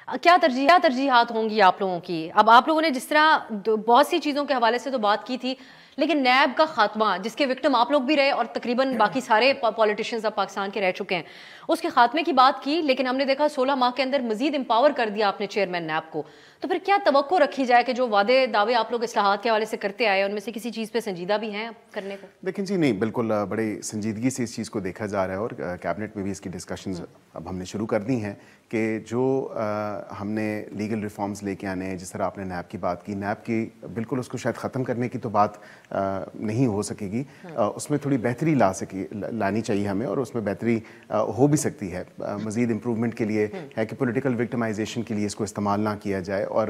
کیا ترجیحات ہوں گی آپ لوگوں کی؟ اب آپ لوگوں نے جس طرح بہت سی چیزوں کے حوالے سے تو بات کی تھی، لیکن نیب کا خاتمہ جس کے وکٹم آپ لوگ بھی رہے اور تقریباً باقی سارے پولیٹیشنز اب پاکستان کے رہ چکے ہیں، اس کے خاتمے کی بات کی، لیکن ہم نے دیکھا 16 ماہ کے اندر مزید امپاور کر دیا آپ نے چیئرمین نیب کو. تو پھر کیا توقع رکھی جائے کہ جو وعدے دعوے آپ لوگ اصلاحات کے حوالے سے کرتے آئے ان میں سے کسی چیز پہ سنجیدہ بھی ہیں کرنے کو؟ دیکھیں جی، نہیں بالکل بڑی سنجیدگی سے اس چیز کو دیکھا جا رہا ہے، اور کیبنٹ میں بھی اس کی ڈسکشنز اب ہم نے شروع کر دی ہیں کہ جو ہم نے لیگل ریفارمز لے کے آنے ہیں. جس طرح آپ نے نیب کی بات کی، نیب کی بالکل اس کو شاید ختم کرنے کی تو بات نہیں ہو سکے گی، اس میں تھوڑی بہتری لانی چاہیے ہمیں، اور اس میں بہتری ہو بھی سکتی ہے. مزید امپروومنٹ کے لیے ہے کہ پولیٹیکل وکٹمائزیشن کے لیے اس کو استعمال نہ کیا جائے، اور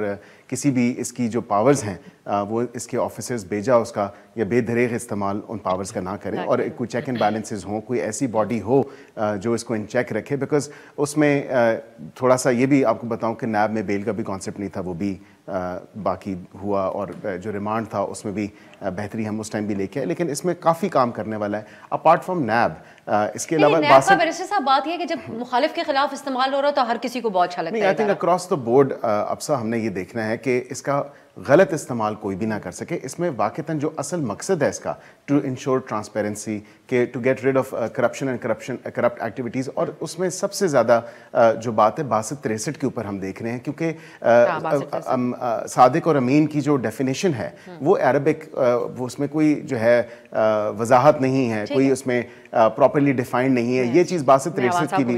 کسی بھی اس کی جو پاورز ہیں وہ اس کے آفیسرز بیجا اس کا یا بے دریغ استعمال ان پاورز کا نہ کریں، اور کوئی چیک اینڈ بیلنسز ہوں، کوئی ایسی باڈی ہو جو اس کو ان چیک رکھے. بیکاز اس میں تھوڑا سا یہ بھی آپ کو بتاؤں کہ نیب میں بیل کا بھی کانسیپٹ نہیں تھا، وہ بھی باقی ہوا، اور جو ریمانڈ تھا اس میں بھی بہتری ہم اس ٹائم بھی لے کے آئے. لیکن اس میں کافی کام کرنے والا ہے اپارٹ فرام نیب. اس کے علاوہ بیرسٹر صاحب بات یہ کہ جب مخالف کے خلاف استعمال ہو رہا تو ہر کسی کو بہت اچھا لگتا ہے. نہیں، I think across the board ابسا ہم نے یہ دیکھنا ہے کہ اس کا غلط استعمال کوئی بھی نہ کر سکے. اس میں واقعتاً جو اصل مقصد ہے اس کا ٹو انشور ٹرانسپیرنسی، کہ to get rid of corruption and corrupt activities. اور اس میں سب سے زیادہ جو بات ہے 62-63 کے اوپر ہم دیکھ رہے ہیں، کیونکہ صادق اور امین کی جو ڈیفینیشن ہے وہ عربک، وہ اس میں کوئی جو ہے وضاحت نہیں ہے، کوئی اس میں پراپرلی ڈیفائنڈ نہیں ہے. یہ چیز 62-63 کی بھی